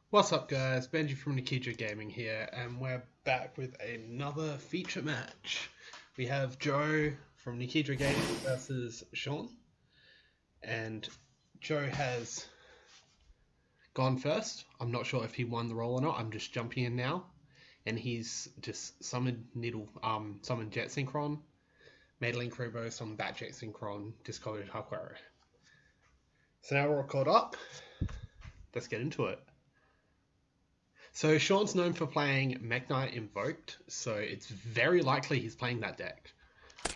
What's up guys, Benji from Yugioh Gaming here, and we're back with another feature match. We have Joe from Yugioh Gaming versus Sean, and Joe has gone first. I'm not sure if he won the roll or not, I'm just jumping in now, and he's just summoned summoned Jet Synchron, made a Link Robo, summoned that Jet Synchron, discarded Hakuaru. So now we're all caught up, let's get into it. So Sean's known for playing Mekk Invoked, so it's very likely he's playing that deck,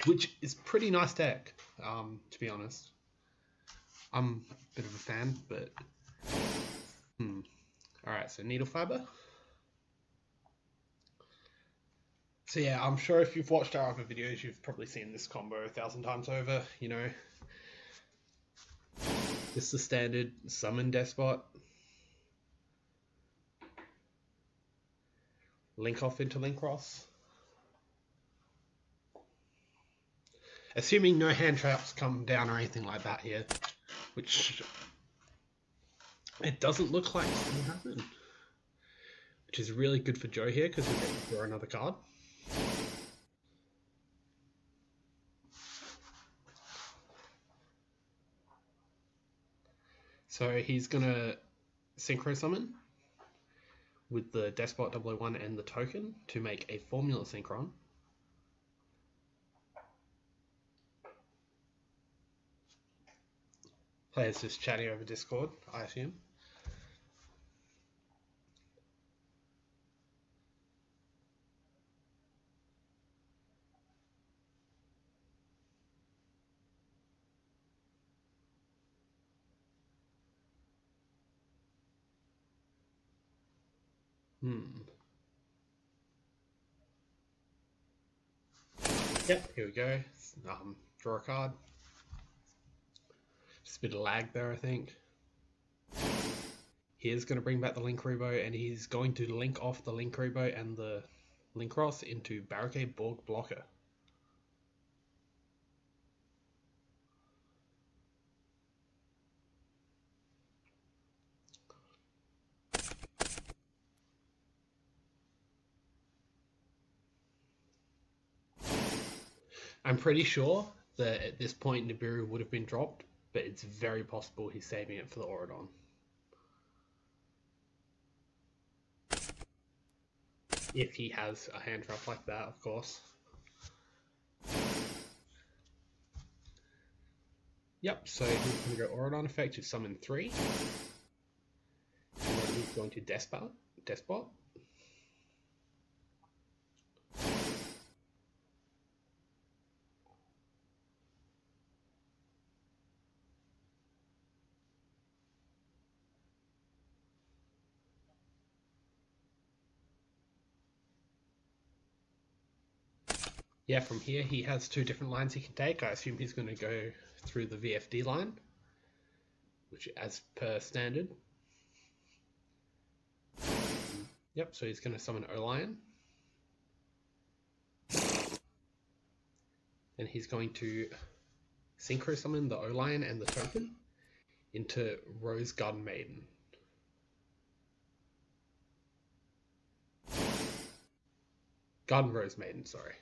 which is pretty nice deck, to be honest. I'm a bit of a fan, but... Alright, so Needle Fiber. So yeah, I'm sure if you've watched our other videos, you've probably seen this combo 1,000 times over, you know. This is the standard Summon Despot. Link off into Link Cross. Assuming no hand traps come down or anything like that here, which it doesn't look like it's going to happen. Which is really good for Joe here because we get to draw another card. So he's going to Synchro Summon with the Despot 001 and the token to make a Formula Synchron. Players just chatting over Discord, I assume. Yep, here we go. Draw a card. Just a bit of lag there, I think. He's going to bring back the Link Robo, and he's going to link off the Link Robo and the Link Cross into Barricade Borg Blocker. I'm pretty sure that at this point Nibiru would have been dropped, but it's very possible he's saving it for the Auradon. If he has a hand trap like that, of course. Yep, so he's going to go Auradon effect to summon 3. And then he's going to Despot. Yeah, from here he has 2 different lines he can take. I assume he's going to go through the VFD line, which as per standard. Yep, so he's going to summon O-Lion. And he's going to Synchro Summon the O-Lion and the token into Rose Garden Maiden. Garden Rose Maiden, sorry.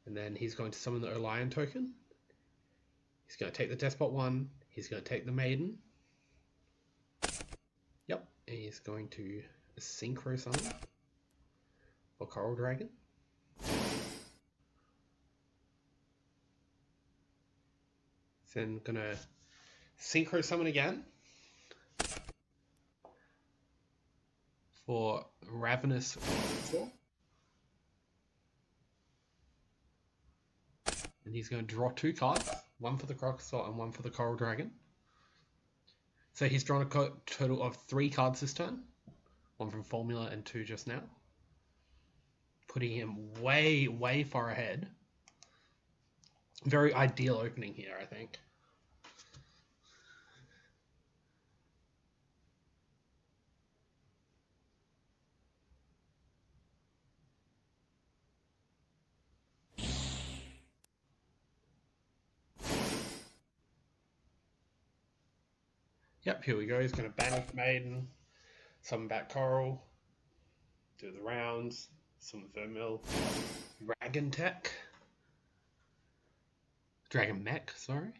And then he's going to summon the O-Lion token. He's going to take the Despot 1. He's going to take the Maiden. Yep. And he's going to Synchro Summon for Coral Dragon. Then going to Synchro Summon again for Ravenous Four. And he's going to draw 2 cards, one for the Crocodile and one for the Coral Dragon. So he's drawn a total of 3 cards this turn, 1 from Formula and 2 just now, putting him way, way far ahead. Very ideal opening here, I think. Yep, here we go. He's going to banish Maiden, Summon back Coral. Do the rounds. Summon Vermil. Dragon Tech. Dragon Mekk, sorry.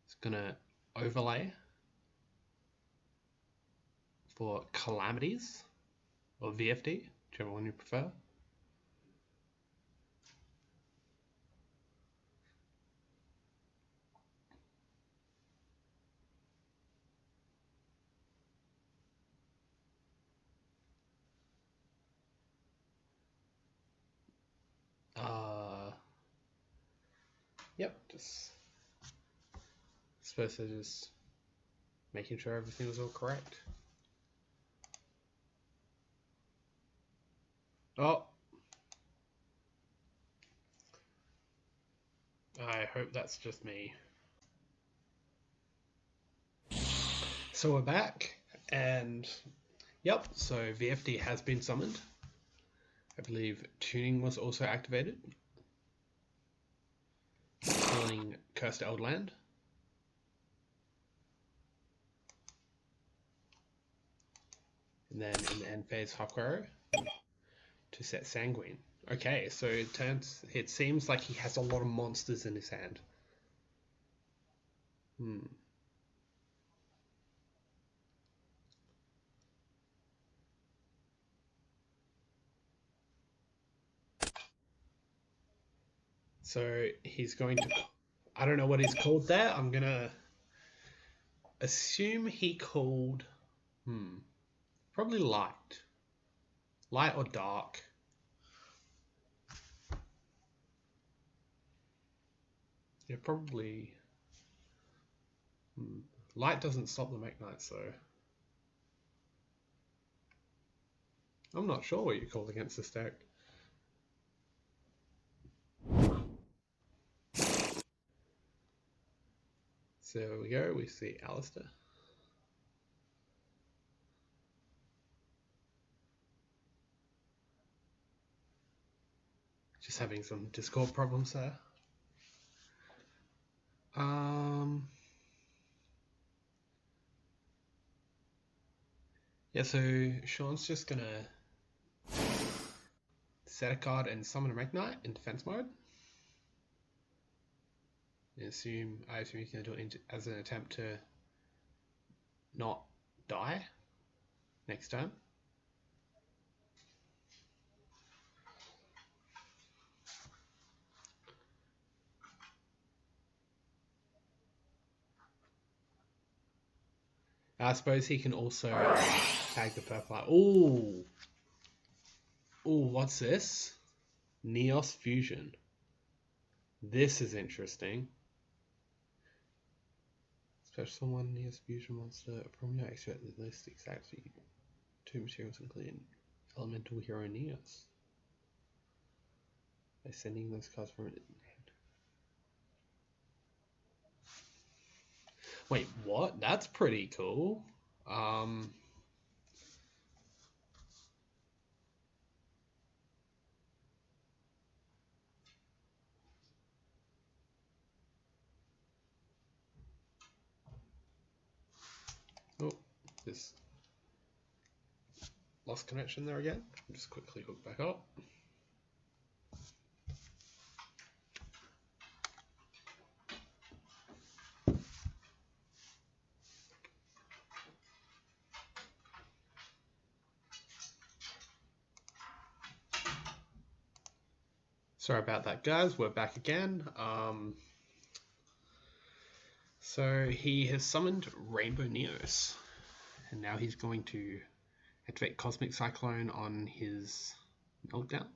It's gonna overlay for Calamities or VFD, whichever one you prefer. Yep, just supposed to just making sure everything was all correct. Oh, I hope that's just me. So we're back, and yep, so VFD has been summoned. I believe tuning was also activated. Killing Cursed Eldland. And then in the end phase, Hawkrow to set Sanguine. Okay, so it seems like he has a lot of monsters in his hand. So he's going to, I don't know what he's called there. I'm going to assume he called, probably light. Light or dark. Yeah, probably. Light doesn't stop the Mekk Knight, so I'm not sure what you called against this deck. So there we go, we see Alistair. Just having some Discord problems there. Yeah, so Sean's just gonna set a card and summon a Mekk Knight in defense mode. I assume he's gonna do it as an attempt to not die next turn. I suppose he can also tag the purple. Ooh, what's this? Neos Fusion. This is interesting. Special one Neos Fusion monster from your extract the list exactly 2 materials including Elemental Hero Neos. By sending those cards from it. Wait, what? That's pretty cool. Oh, this lost connection there again. Just quickly hook back up. Sorry about that, guys. We're back again. So he has summoned Rainbow Neos, and now he's going to activate Cosmic Cyclone on his Meltdown.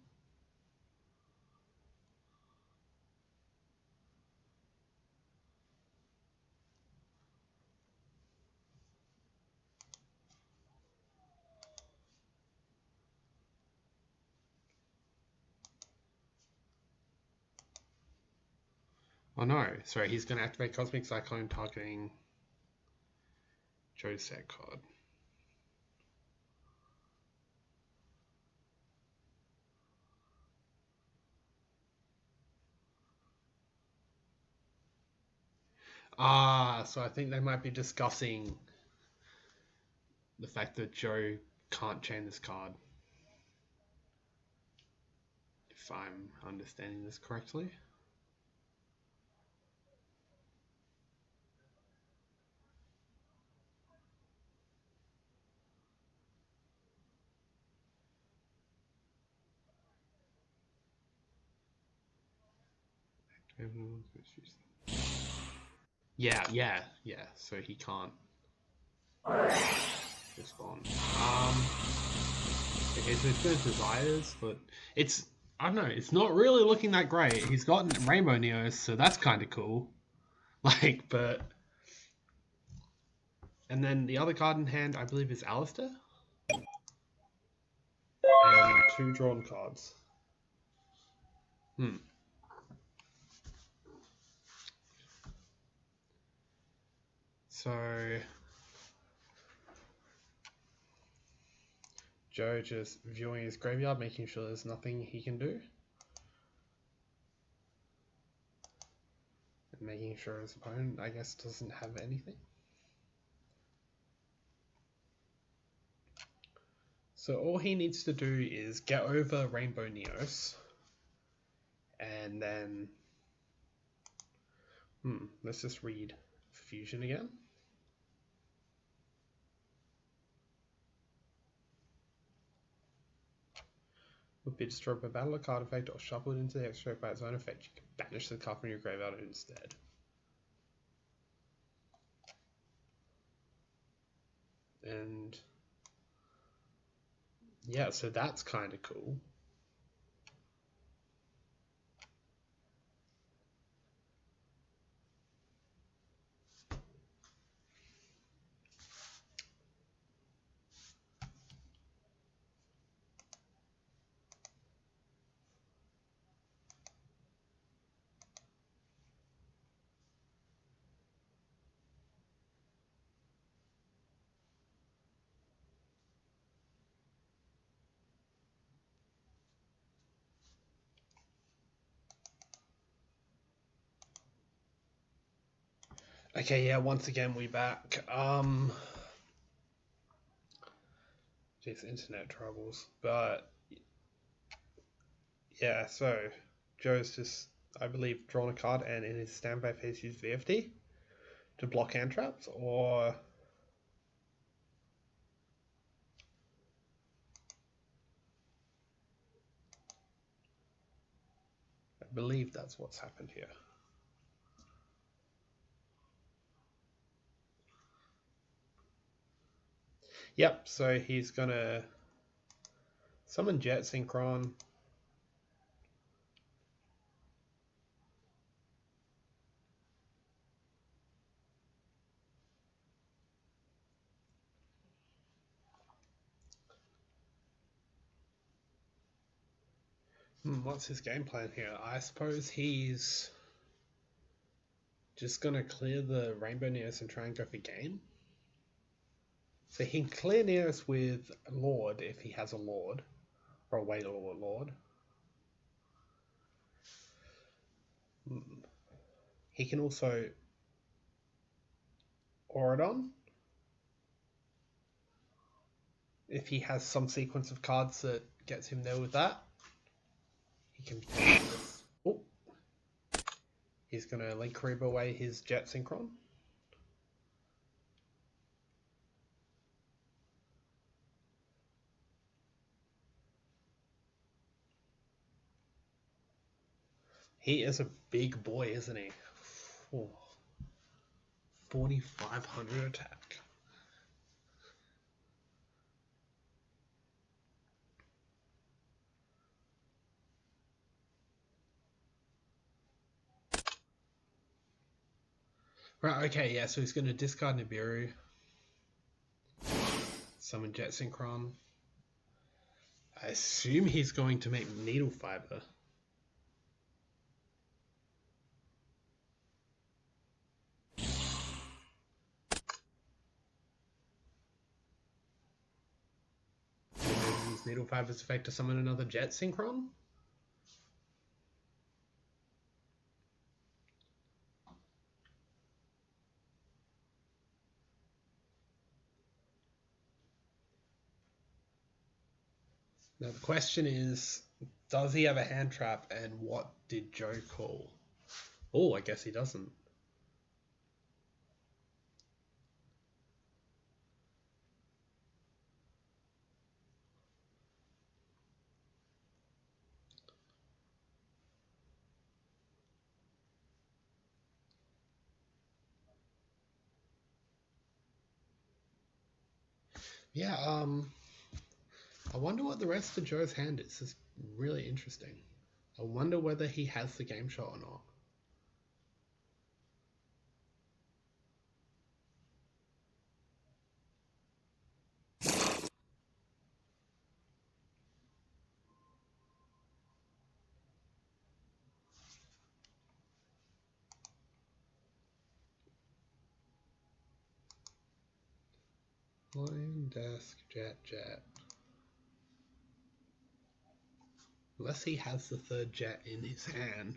Oh no, sorry, he's going to activate Cosmic Cyclone targeting Josiah card. So I think they might be discussing the fact that Joe can't chain this card. If I'm understanding this correctly. Yeah. So he can't respond. Okay, so it's going to Josiah's, but it's, I don't know, it's not really looking that great. He's got Rainbow Neos, so that's kind of cool. Like, but... And then the other card in hand, I believe, is Alistair. And 2 drawn cards. So... Joe just viewing his graveyard, making sure there's nothing he can do. And making sure his opponent, I guess, doesn't have anything. So all he needs to do is get over Rainbow Neos. And then... let's just read Fusion again. Would be destroyed by battle, a card effect, or shuffled into the extra by its own effect. You can banish the card from your graveyard instead. And yeah, so that's kind of cool. Okay, yeah, once again we back. Jeez, internet troubles. But yeah, so Joe's just, I believe, drawn a card and in his standby phase used VFD to block hand traps, or I believe that's what's happened here. Yep, so he's gonna summon Jet Synchron. What's his game plan here? I suppose he's just gonna clear the Rainbow Neos and try and go for game. So he can clear Neos with Lord if he has a Lord, or a Wailord Lord. He can also Auradon if he has some sequence of cards that gets him there with that. He can. Oh, he's gonna Link Reaver away his Jet Synchron. He is a big boy, isn't he? 4,500 attack. Right, okay, yeah, so he's going to discard Nibiru. Summon Jet Synchron. I assume he's going to make Needle Fiber. Use Needle Fiber's effect to summon another Jet Synchron. Now the question is, does he have a hand trap, and what did Joe call? Oh, I guess he doesn't. Yeah, I wonder what the rest of Joe's hand is. It's really interesting. I wonder whether he has the game shot or not. Lion, desk, jet, jet. Unless he has the third jet in his hand.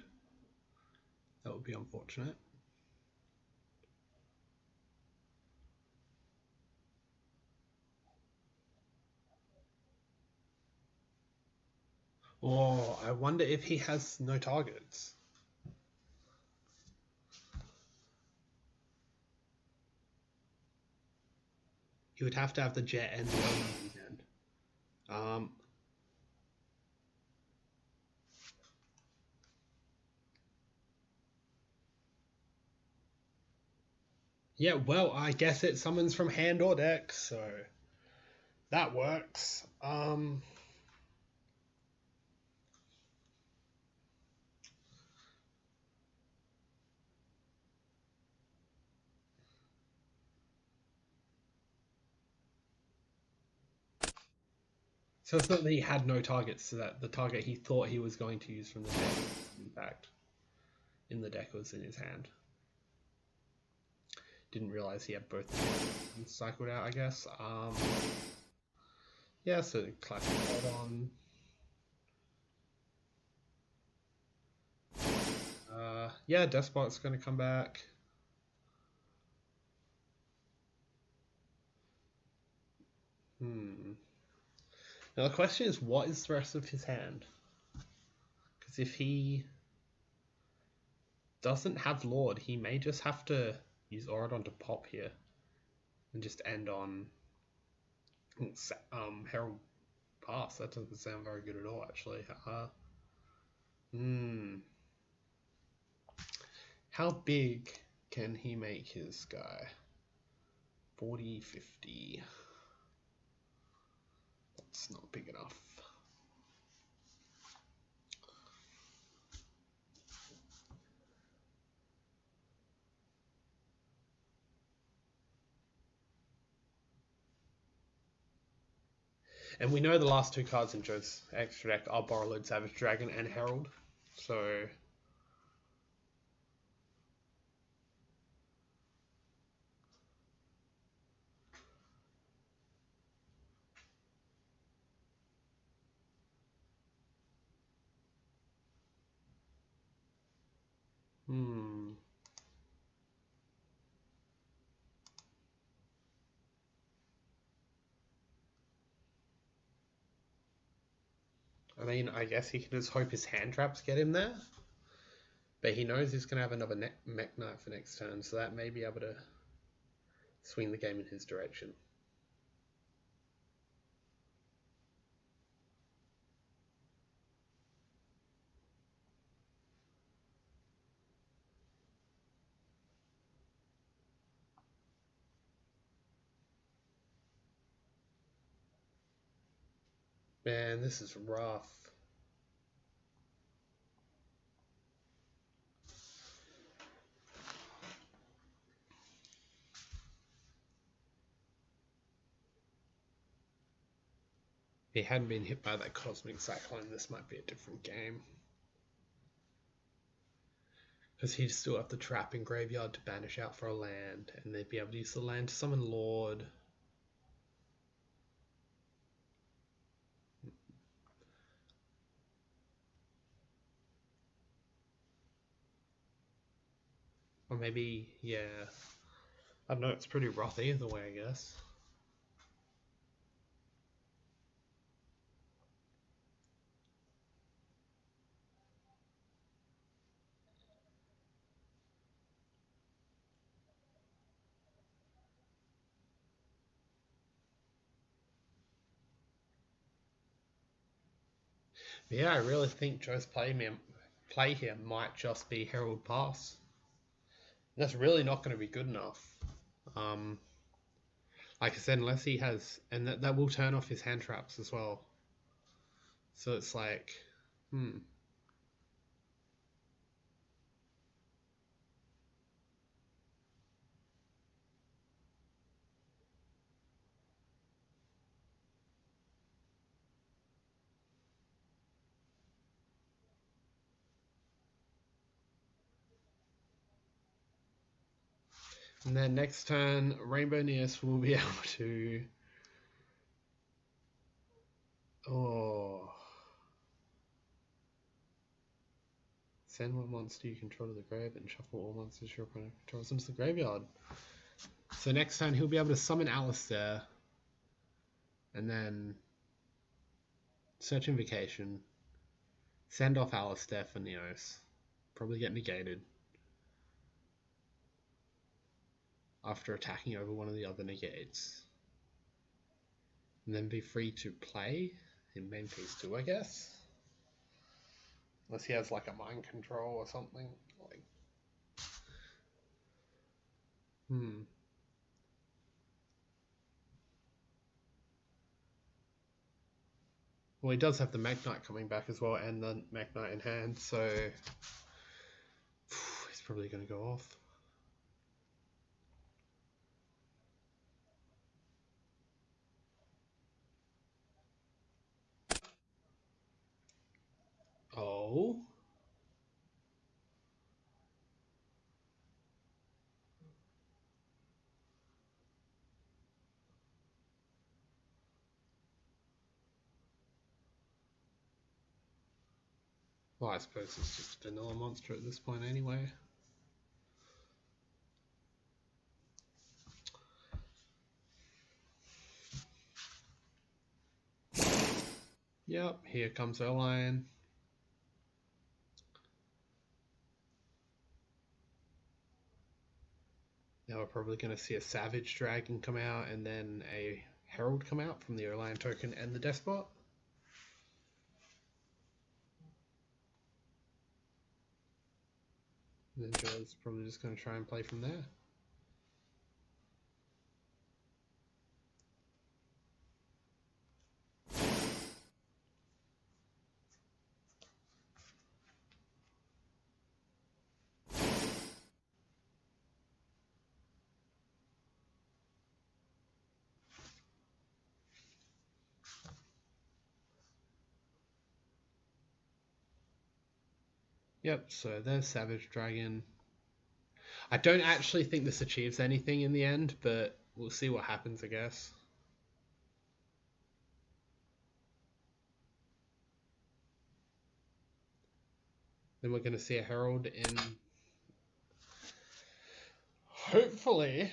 That would be unfortunate. Oh, I wonder if he has no targets. He would have to have the jet and the other in hand. Yeah, well, I guess it summons from hand or deck, so that works. So it's not that he had no targets, so that the target he thought he was going to use from the deck, in fact, in the deck was in his hand. Didn't realize he had both cycled out, I guess. Yeah, so classic hold on. Yeah, Despot's going to come back. Now the question is, what is the rest of his hand? Because if he doesn't have Lord, he may just have to use Auradon to pop here and just end on Herald Pass. That doesn't sound very good at all, actually. How big can he make his guy? 40, 50. That's not big enough. And we know the last two cards in Joe's extra deck are Borrowload, Savage Dragon, and Herald. So I mean, I guess he can just hope his hand traps get him there. But he knows he's going to have another Mekk Knight for next turn, so that may be able to swing the game in his direction. Man, this is rough. If he hadn't been hit by that Cosmic Cyclone, this might be a different game. Because he'd still have the trap in Graveyard to banish out for a land, and they'd be able to use the land to summon Lord. Or maybe, yeah. I don't know, it's pretty rough either way, I guess. Yeah, I really think Joe's play here might just be Herald Pass. That's really not going to be good enough. Like I said, unless he has... And that will turn off his hand traps as well. So it's like... And then next turn, Rainbow Neos will be able to... Oh... Send one monster you control to the grave and shuffle all monsters your opponent controls into the graveyard. So next turn he'll be able to summon Alistair. And then... Search Invocation. Send off Alistair for Neos. Probably get negated. After attacking over one of the other negates. And then be free to play in main phase 2, I guess. Unless he has like a mind control or something. Like, Well, he does have the Mekk Knight coming back as well, and the Mekk Knight in hand, so he's probably going to go off. Oh. Well, I suppose it's just a vanilla monster at this point anyway. Yep, here comes our lion. Now we're probably going to see a Savage Dragon come out and then a Herald come out from the Orion token and the Despot. And then Joe's probably just going to try and play from there. Yep, so there's Savage Dragon. I don't actually think this achieves anything in the end, but we'll see what happens, I guess. Then we're going to see a Herald in... Hopefully,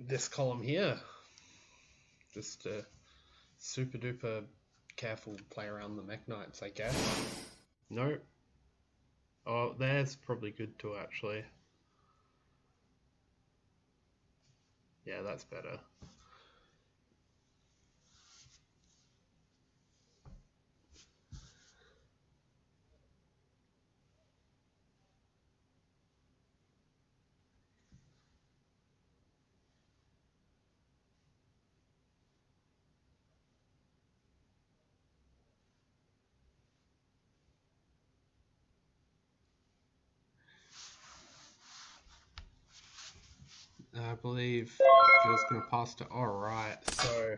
this column here. Just a super duper careful play around the Mekk Knights, I guess. Nope. Oh, there's probably good too, actually. Yeah, that's better. I believe Joe's going to pass to... Alright, so...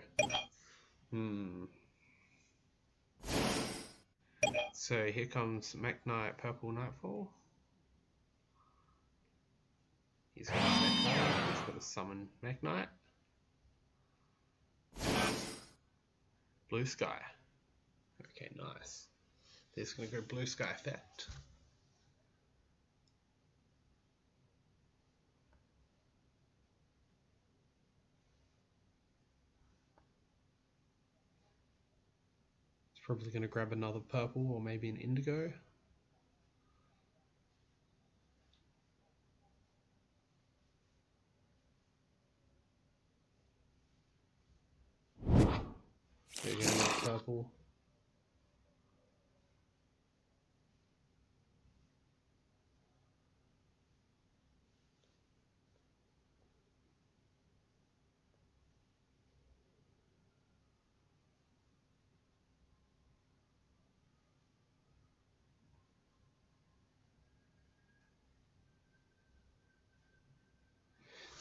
So here comes Mekk Knight, Purple Nightfall. He's got a Mekk Knight, he's got a summon Mekk Knight. Blue Sky. Okay, nice. He's going to go Blue Sky effect. Probably going to grab another purple or maybe an indigo. So again, purple.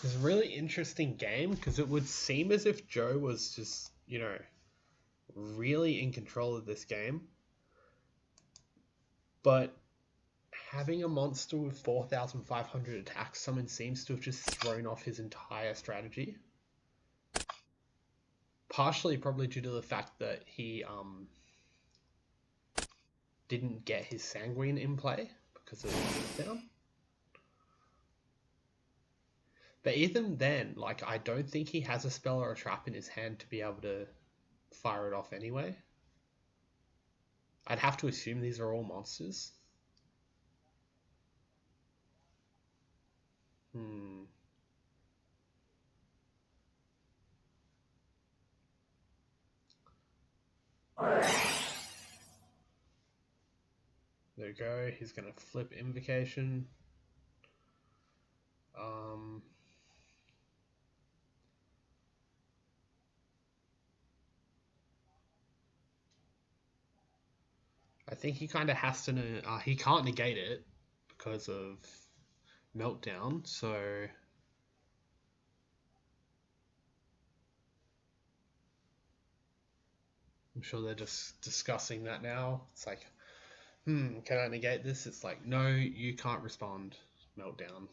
It's a really interesting game because it would seem as if Joe was just, really in control of this game. But having a monster with 4,500 attack summon seems to have just thrown off his entire strategy. Partially probably due to the fact that he didn't get his Sanguine in play because of the down. But even then, like, I don't think he has a spell or a trap in his hand to be able to fire it off anyway. I'd have to assume these are all monsters. There we go. He's going to flip Invocation. I think he kind of has to... he can't negate it because of Meltdown, so... I'm sure they're just discussing that now. It's like, can I negate this? It's like, no, you can't respond. Meltdown.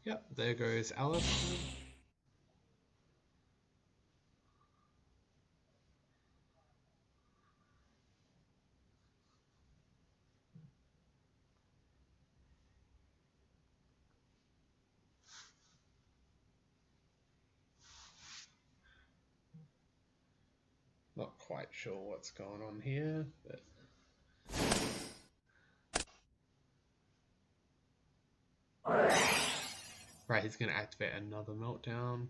Yep, there goes Alice. Not quite sure what's going on here, but... Right, he's going to activate another Meltdown.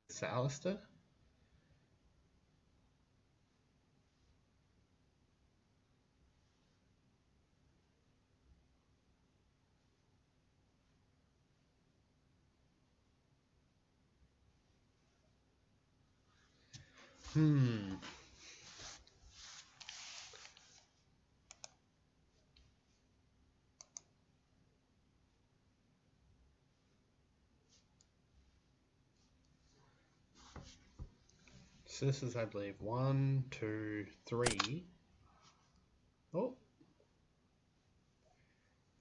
It's Alistair. So this is, I believe, 1, 2, 3. Oh.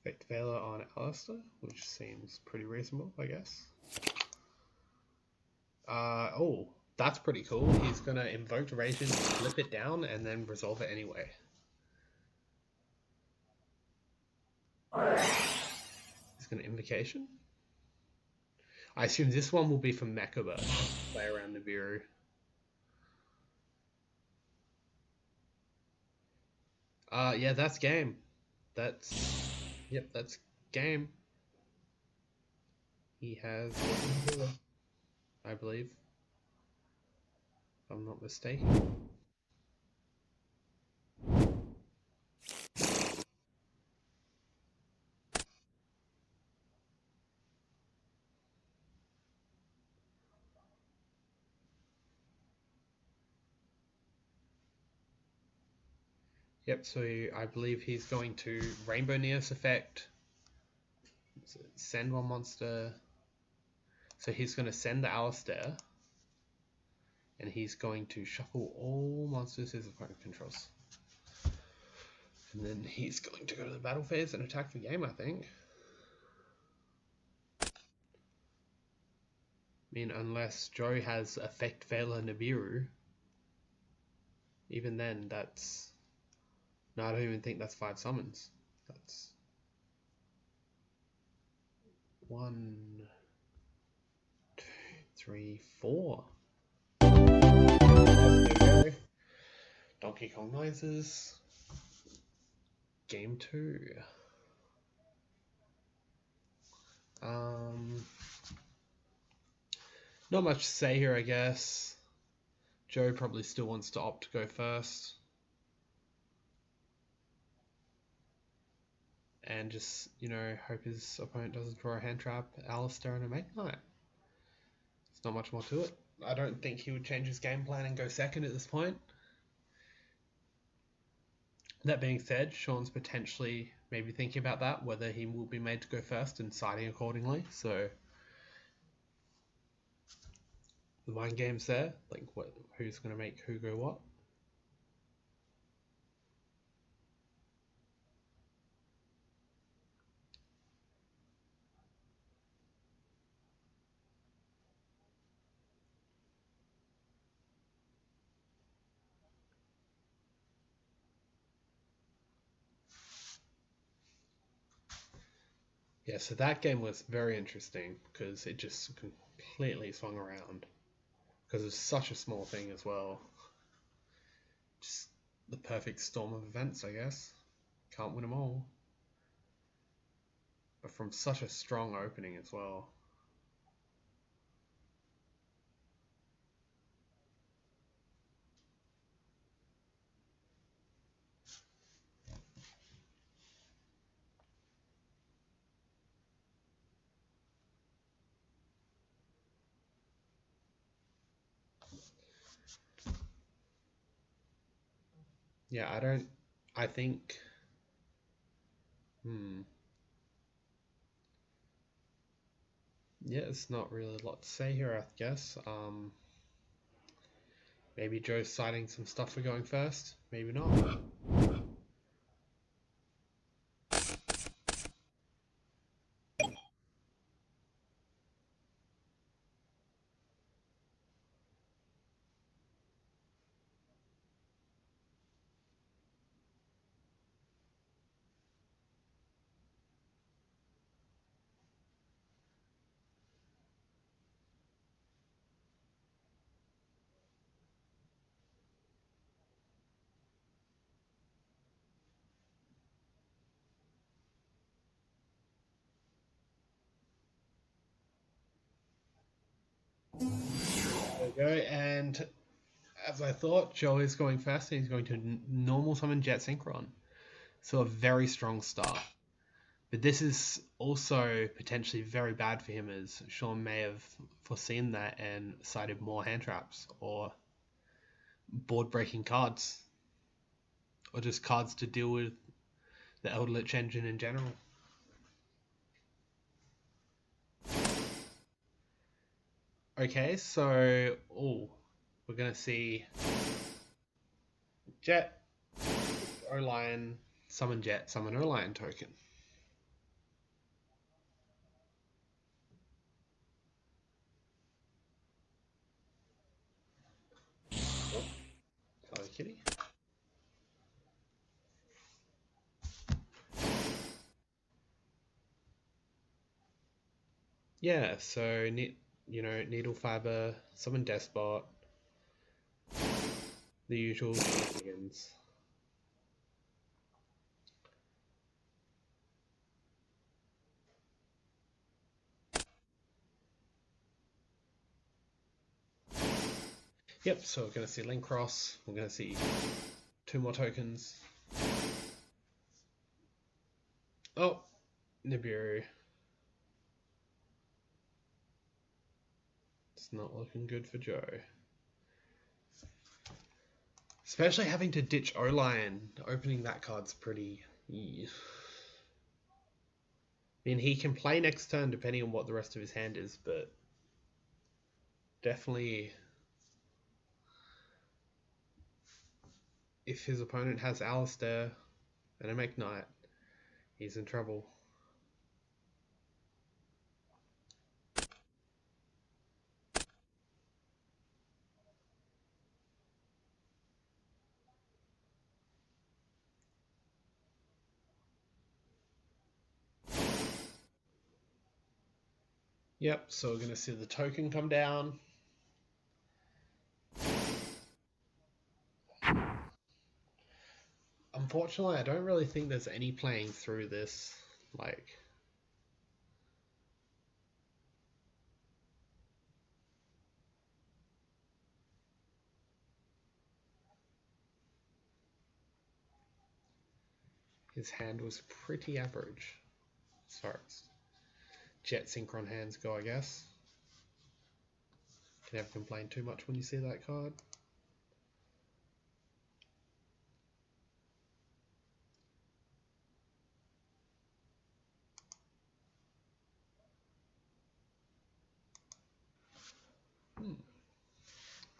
Effect Veiler on Alistair, which seems pretty reasonable, I guess. Oh, that's pretty cool. He's going to invoke Radiant, flip it down, and then resolve it anyway. He's going to Invocation. I assume this one will be from Mekk Invoked. Play around the bureau. Yeah, that's game. Yep, that's game. He has, I believe, if I'm not mistaken. Yep, so I believe he's going to Rainbow Neos effect, send one monster. So he's going to send the Alistair, and he's going to shuffle all monsters his opponent controls. And then he's going to go to the battle phase and attack the game, I think. I mean, unless Joe has Effect Veiler Nibiru, even then that's... No, I don't even think that's 5 summons. That's 1, 3, 4. There we go. Donkey Kong noises. Game 2. Not much to say here, I guess. Joe probably still wants to opt to go first. And just, hope his opponent doesn't draw a hand trap, Alistair, and a Mekk Knight. There's not much more to it. I don't think he would change his game plan and go second at this point. That being said, Sean's potentially maybe thinking about that, whether he will be made to go first and siding accordingly. So the mind game's there, like who's going to make who go what. Yeah, so that game was very interesting because it just completely swung around because it's such a small thing as well. Just the perfect storm of events, I guess. Can't win them all. But from such a strong opening as well. Yeah, I think, yeah, it's not really a lot to say here, I guess. Maybe Joe's citing some stuff for going first, maybe not. There we go, and as I thought, Joe is going first and he's going to normal summon Jet Synchron. So a very strong start. But this is also potentially very bad for him, as Sean may have foreseen that and cited more hand traps or board breaking cards, or just cards to deal with the Eldlich engine in general. Okay, so we're gonna see Jet, O-Lion, summon Jet, summon O-Lion token. Hello, kitty. Yeah, so Needle Fiber, summon Despot, the usual shenanigans. Yep, so we're going to see Link Cross, we're going to see 2 more tokens. Oh, Nibiru. It's not looking good for Joe. Especially having to ditch O-Lion. Opening that card's pretty... I mean, he can play next turn depending on what the rest of his hand is, but definitely if his opponent has Alistair and a Mekk Knight, he's in trouble. Yep, so we're going to see the token come down. Unfortunately, I don't really think there's any playing through this. Like, his hand was pretty average as far as Jet Synchron hands go, I guess. Can never complain too much when you see that card.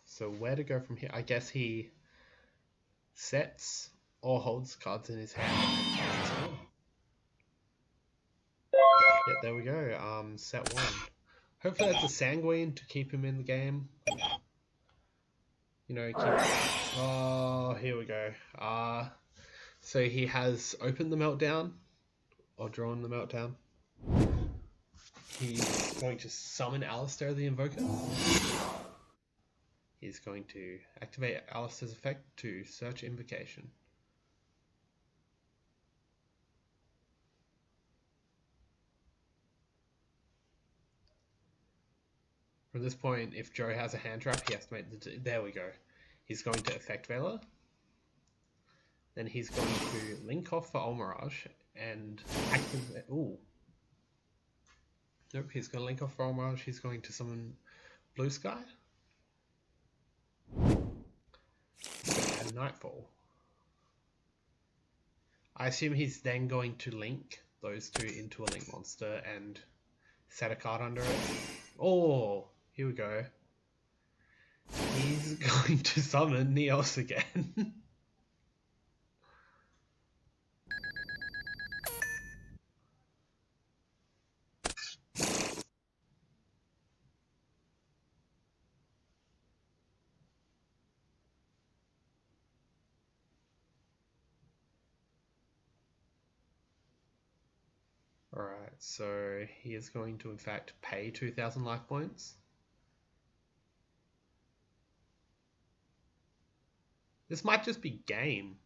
So where to go from here? I guess he sets or holds cards in his hand. Yeah, there we go. Set 1. Hopefully that's a Sanguine to keep him in the game. You know, keep... Oh, here we go. So he has opened the Meltdown, or drawn the Meltdown. He's going to summon Alistair the Invoker. He's going to activate Alistair's effect to search Invocation. From this point, if Joe has a hand trap, he has to make the... There we go. He's going to Effect Veiler. Then he's going to link off for Olmirage and activate... Ooh. Nope, he's going to link off for Olmirage. He's going to summon Blue Sky. And Nightfall. I assume he's then going to link those two into a link monster and set a card under it. Oh, here we go. He's going to summon Neos again. Alright, so he is going to in fact pay 2,000 life points. This might just be game.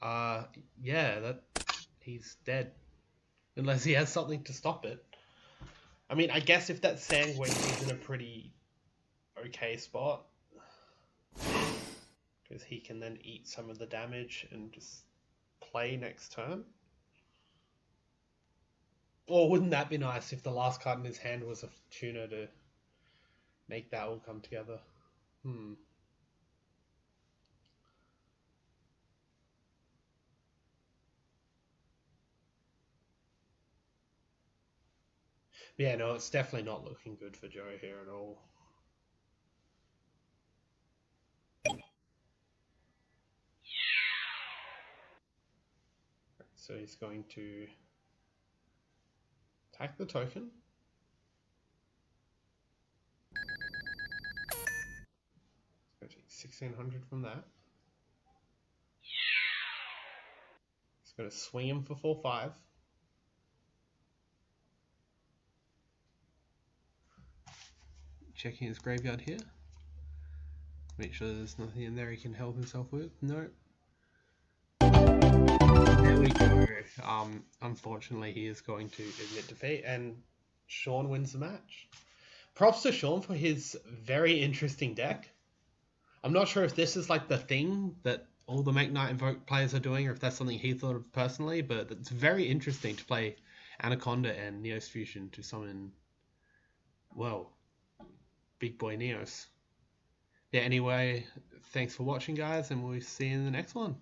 Yeah, he's dead. Unless he has something to stop it. I mean, I guess if that Sanguine is in a pretty okay spot. Because he can then eat some of the damage and just play next turn. Or wouldn't that be nice if the last card in his hand was a tuner to make that all come together? Yeah, no, it's definitely not looking good for Joe here at all. So he's going to attack the token. He's going to take 1,600 from that. He's going to swing him for 4/5. Checking his graveyard here. Make sure there's nothing in there he can help himself with. Nope. There we go. Unfortunately, he is going to admit defeat, and Sean wins the match. Props to Sean for his very interesting deck. I'm not sure if this is like the thing that all the Mekk Invoked players are doing, or if that's something he thought of personally, but it's very interesting to play Anaconda and Neos Fusion to summon, well, big boy Neos. Yeah, anyway, thanks for watching, guys, and we'll see you in the next one.